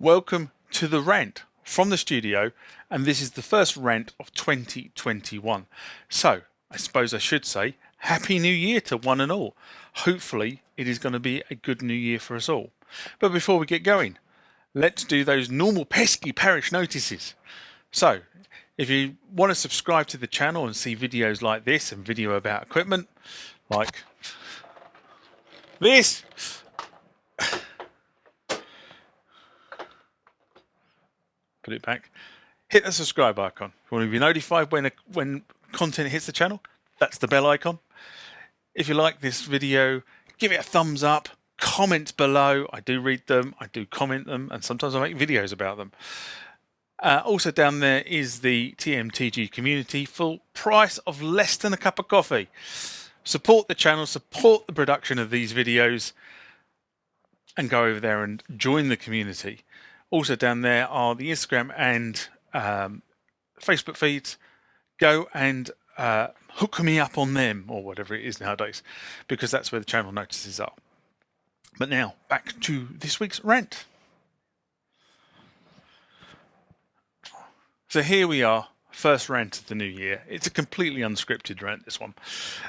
Welcome to the Rant from the studio, and this is the first rant of 2021. So, I suppose I should say, Happy New Year to one and all. Hopefully, it is going to be a good new year for us all. But before we get going, let's do those normal pesky parish notices. So, if you want to subscribe to the channel and see videos like this and video about equipment, like this, put it back, hit the subscribe icon. If you want to be notified when content hits the channel, that's the bell icon. If you like this video, give it a thumbs up, comment below. I do read them, I do comment them, and sometimes I make videos about them. Also down there is the TMTG community for price of less than a cup of coffee. Support the channel, support the production of these videos, and go over there and join the community. Also down there are the Instagram and Facebook feeds. Go and hook me up on them, or whatever it is nowadays, because that's where the channel notices are. But now, back to this week's rant. So here we are, first rant of the new year. It's a completely unscripted rant, this one.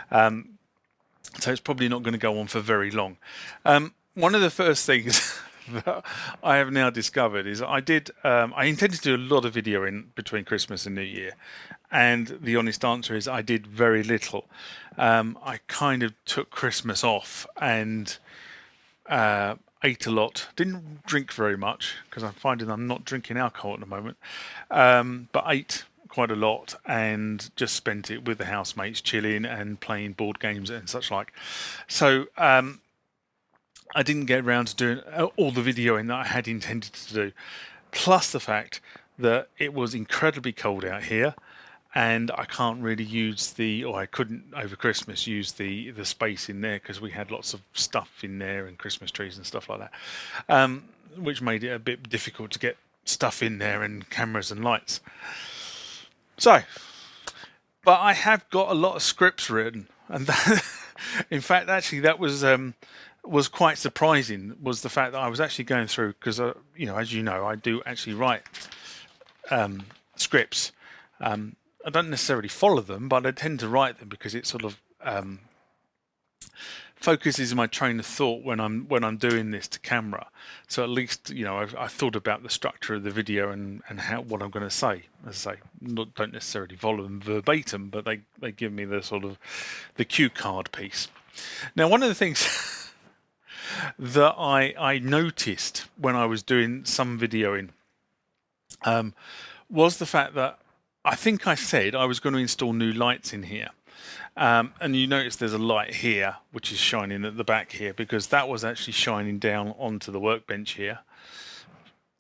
So it's probably not going to go on for very long. One of the first things that I have now discovered is I intended to do a lot of video in between Christmas and New Year, and the honest answer is I did very little. I kind of took Christmas off and ate a lot. Didn't drink very much because I'm finding I'm not drinking alcohol at the moment, but ate quite a lot and just spent it with the housemates, chilling and playing board games and such like. So I didn't get around to doing all the videoing that I had intended to do. Plus the fact that it was incredibly cold out here, and I can't really use I couldn't over Christmas use the space in there because we had lots of stuff in there and Christmas trees and stuff like that, which made it a bit difficult to get stuff in there and cameras and lights. So, but I have got a lot of scripts written, and in fact, actually, that was quite surprising. Was the fact that I was actually going through, because as you know, I do actually write scripts. I don't necessarily follow them, but I tend to write them because it sort of focuses my train of thought when I'm doing this to camera. So at least I thought about the structure of the video and what I'm going to say. As I say, don't necessarily follow them verbatim, but they give me the sort of the cue card piece. Now, one of the things that I noticed when I was doing some videoing was the fact that I think I said I was going to install new lights in here. And you notice there's a light here which is shining at the back here, because that was actually shining down onto the workbench here.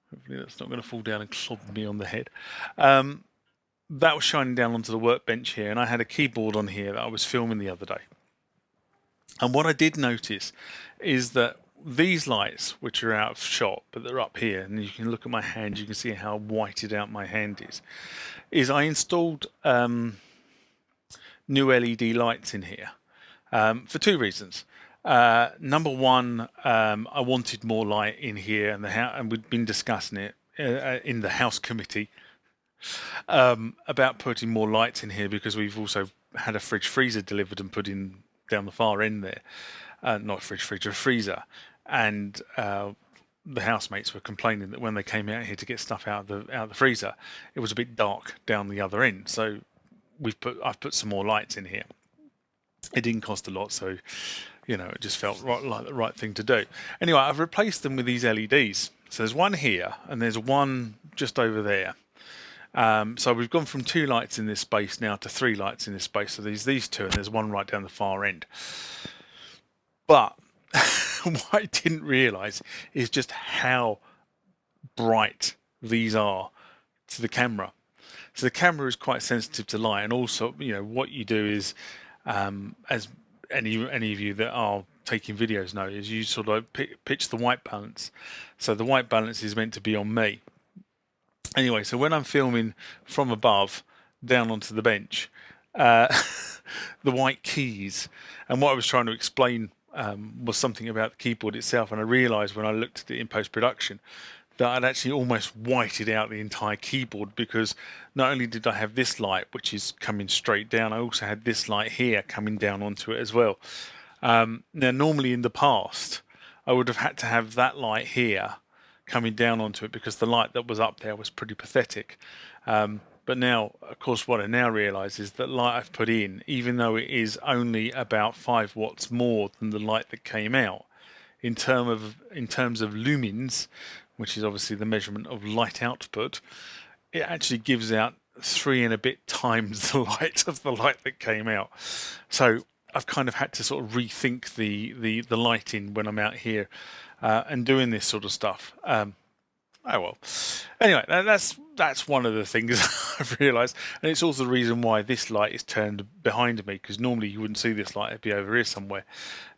Hopefully that's not going to fall down and clog me on the head. That was shining down onto the workbench here, and I had a keyboard on here that I was filming the other day. And what I did notice is that these lights, which are out of shot, but they're up here, and you can look at my hand, you can see how whited out my hand is I installed new LED lights in here for two reasons. Number one, I wanted more light in here, and we'd been discussing it in the house committee about putting more lights in here, because we've also had a fridge freezer delivered and put in down the far end there. Not a freezer, a freezer. And the housemates were complaining that when they came out here to get stuff out of the freezer, it was a bit dark down the other end. So I've put some more lights in here. It didn't cost a lot, so it just felt like the right thing to do. Anyway, I've replaced them with these LEDs. So there's one here and there's one just over there. So we've gone from 2 lights in this space now to 3 lights in this space. So there's these 2 and there's one right down the far end. But what I didn't realise is just how bright these are to the camera. So the camera is quite sensitive to light, and also, what you do is, as any of you that are taking videos know, is you sort of pitch the white balance. So the white balance is meant to be on me. Anyway, so when I'm filming from above down onto the bench, the white keys, and what I was trying to explain was something about the keyboard itself, and I realised when I looked at it in post-production that I'd actually almost whited out the entire keyboard, because not only did I have this light, which is coming straight down, I also had this light here coming down onto it as well. Now, normally in the past, I would have had to have that light here coming down onto it, because the light that was up there was pretty pathetic. But now, of course, what I now realise is that light I've put in, even though it is only about 5 watts more than the light that came out, in terms of lumens, which is obviously the measurement of light output, it actually gives out 3 and a bit times the light of the light that came out. So I've kind of had to sort of rethink the lighting when I'm out here and doing this sort of stuff. Oh well. Anyway, that's one of the things I've realised, and it's also the reason why this light is turned behind me, because normally you wouldn't see this light; it'd be over here somewhere.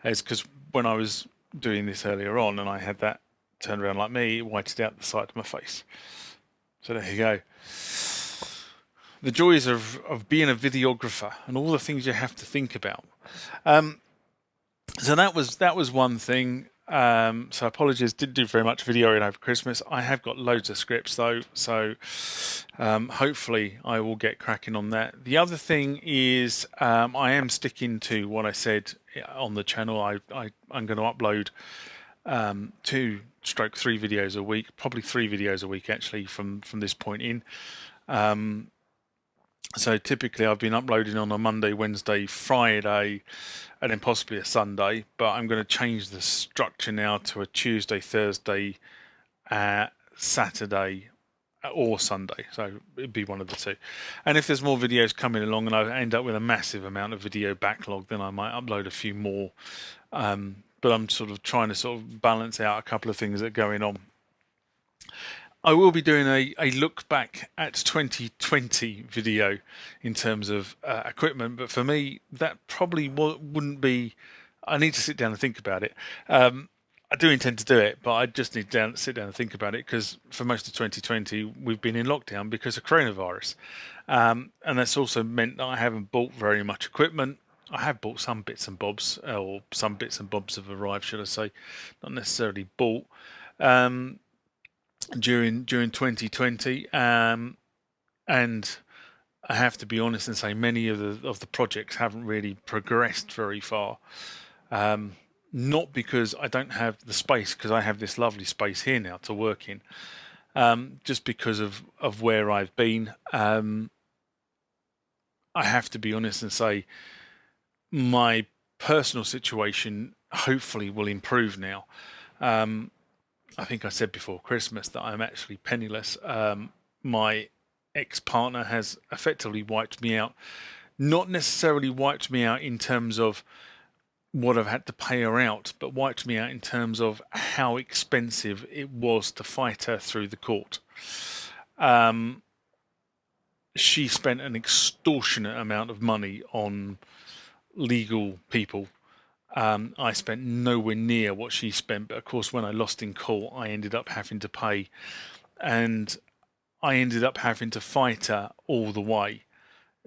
It's because when I was doing this earlier on, and I had that turned around like me, it whited out the side of my face. So there you go. The joys of being a videographer and all the things you have to think about. So that was one thing. So apologies, didn't do very much videoing over Christmas. I have got loads of scripts though, so hopefully I will get cracking on that. The other thing is I am sticking to what I said on the channel. I'm going to upload 2-3 videos a week, probably 3 videos a week actually from this point in. So typically I've been uploading on a Monday, Wednesday, Friday, and then possibly a Sunday, but I'm going to change the structure now to a Tuesday, Thursday, Saturday, or Sunday. So it'd be one of the two. And if there's more videos coming along and I end up with a massive amount of video backlog, then I might upload a few more. But I'm sort of trying to sort of balance out a couple of things that are going on. I will be doing a look back at 2020 video in terms of equipment, but for me, that probably wouldn't be. I need to sit down and think about it. I do intend to do it, but I just need to sit down and think about it, because for most of 2020, we've been in lockdown because of coronavirus. And that's also meant that I haven't bought very much equipment. I have bought some bits and bobs, or some bits and bobs have arrived, should I say, not necessarily bought. During 2020, and I have to be honest and say many of the projects haven't really progressed very far. Not because I don't have the space, because I have this lovely space here now to work in. Just because of where I've been. I have to be honest and say my personal situation hopefully will improve now. I think I said before Christmas that I'm actually penniless. My ex-partner has effectively wiped me out. Not necessarily wiped me out in terms of what I've had to pay her out, but wiped me out in terms of how expensive it was to fight her through the court. She spent an extortionate amount of money on legal people. I spent nowhere near what she spent, but of course when I lost in court I ended up having to pay, and I ended up having to fight her all the way.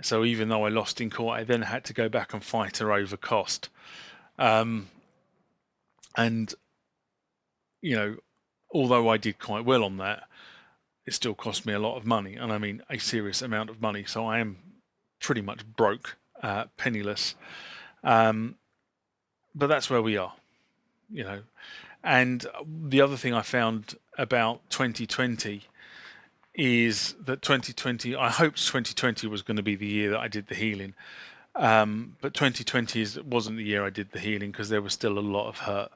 So even though I lost in court, I then had to go back and fight her over cost. And you know, although I did quite well on that, it still cost me a lot of money, and I mean a serious amount of money. So I am pretty much broke, penniless. But that's where we are, you know. And the other thing I found about 2020 is that 2020, I hoped 2020 was going to be the year that I did the healing. But 2020 wasn't the year I did the healing, because there was still a lot of hurt.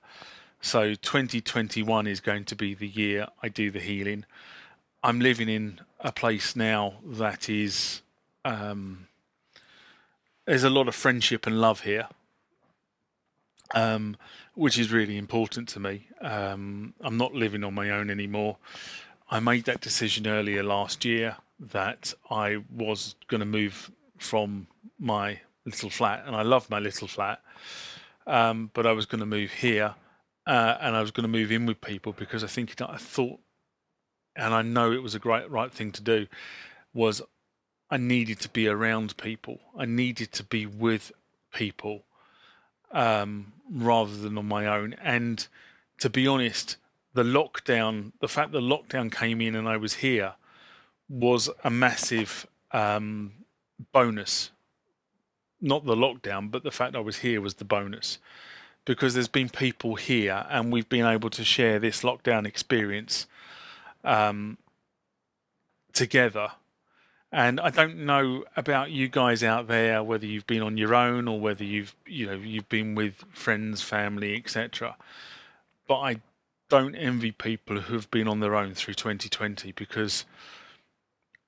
So 2021 is going to be the year I do the healing. I'm living in a place now that is, there's a lot of friendship and love here. Which is really important to me. I'm not living on my own anymore. I made that decision earlier last year that I was going to move from my little flat, and I love my little flat, but I was going to move here, and I was going to move in with people, because I thought, and I know it was a great right thing to do, was I needed to be around people. I needed to be with people. Rather than on my own. And to be honest, the fact the lockdown came in and I was here was a massive bonus. Not the lockdown, but the fact I was here was the bonus, because there's been people here and we've been able to share this lockdown experience together. And I don't know about you guys out there, whether you've been on your own or whether you've been with friends, family, etc. But I don't envy people who have been on their own through 2020, because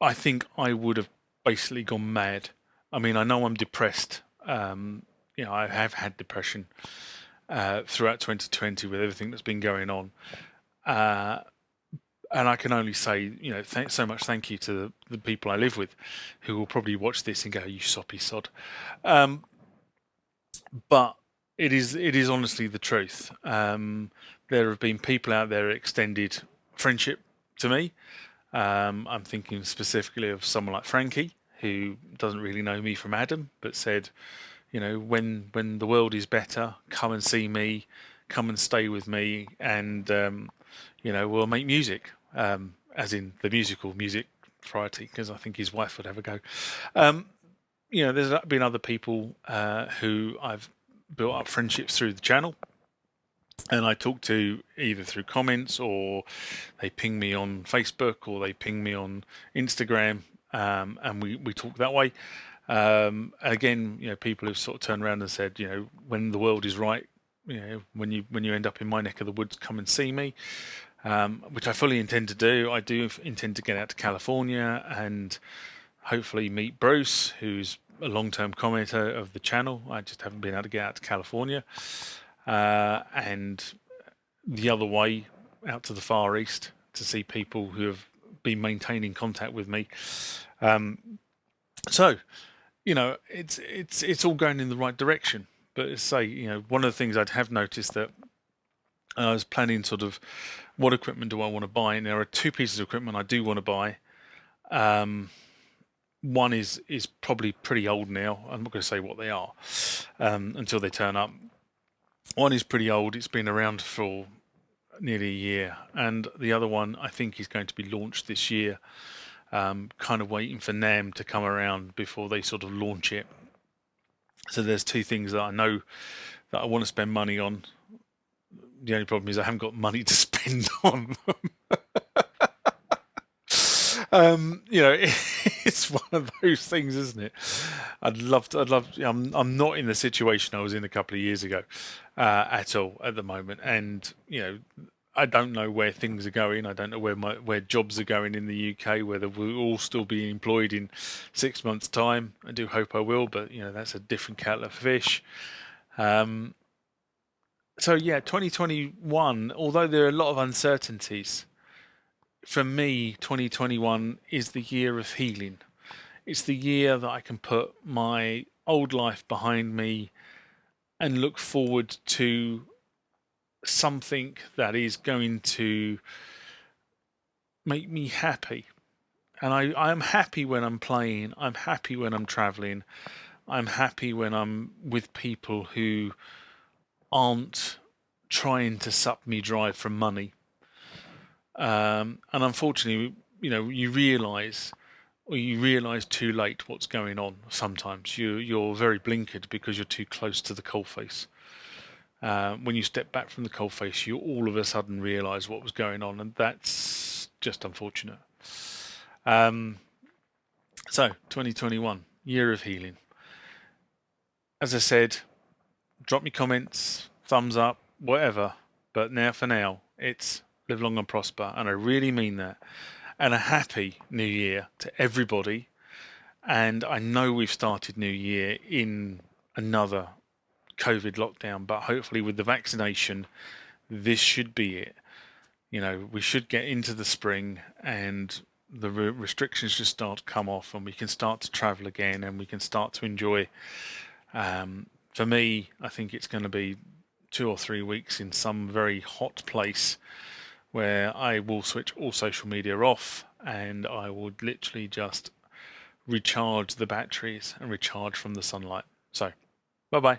I think I would have basically gone mad. I mean, I know I'm depressed. I have had depression throughout 2020 with everything that's been going on. And I can only say, so much thank you to the people I live with, who will probably watch this and go, "You soppy sod." But it is honestly the truth. There have been people out there who extended friendship to me. I'm thinking specifically of someone like Frankie, who doesn't really know me from Adam, but said, when the world is better, come and see me, come and stay with me, and we'll make music, as in the musical music variety, because I think his wife would have a go. There's been other people who I've built up friendships through the channel, and I talk to either through comments, or they ping me on Facebook, or they ping me on Instagram, and we talk that way. Again, people have sort of turned around and said, when the world is right, when you end up in my neck of the woods, come and see me, which I fully intend to do. I do intend to get out to California and hopefully meet Bruce, who's a long-term commenter of the channel. I just haven't been able to get out to California. And the other way, out to the Far East, to see people who have been maintaining contact with me. So, it's all going in the right direction. But as I say, one of the things I'd have noticed that I was planning sort of, what equipment do I want to buy? And there are two pieces of equipment I do want to buy. One is probably pretty old now. I'm not going to say what they are until they turn up. One is pretty old. It's been around for nearly a year. And the other one, I think, is going to be launched this year. Kind of waiting for NAMM to come around before they sort of launch it. So there's two things that I know that I want to spend money on. The only problem is I haven't got money to spend on them. It's one of those things, isn't it? I'm not in the situation I was in a couple of years ago at all at the moment, and I don't know where things are going. I don't know where jobs are going in the UK. Whether we'll all still be employed in 6 months' time. I do hope I will, but that's a different kettle of fish. So yeah, 2021. Although there are a lot of uncertainties, for me, 2021 is the year of healing. It's the year that I can put my old life behind me and look forward to something that is going to make me happy. And I'm happy when I'm playing. I'm happy when I'm traveling. I'm happy when I'm with people who aren't trying to suck me dry for money. And unfortunately, you realise too late what's going on. Sometimes you're very blinkered because you're too close to the coalface. When you step back from the coalface, you all of a sudden realise what was going on, and that's just unfortunate. So 2021, year of healing. As I said, drop me comments, thumbs up, whatever. But for now, it's live long and prosper, and I really mean that. And a happy New Year to everybody. And I know we've started New Year in another COVID lockdown, but hopefully with the vaccination, this should be it. We should get into the spring and the restrictions should start to come off, and we can start to travel again, and we can start to enjoy. For me, I think it's going to be 2 or 3 weeks in some very hot place where I will switch all social media off, and I would literally just recharge the batteries and recharge from the sunlight. So, bye-bye.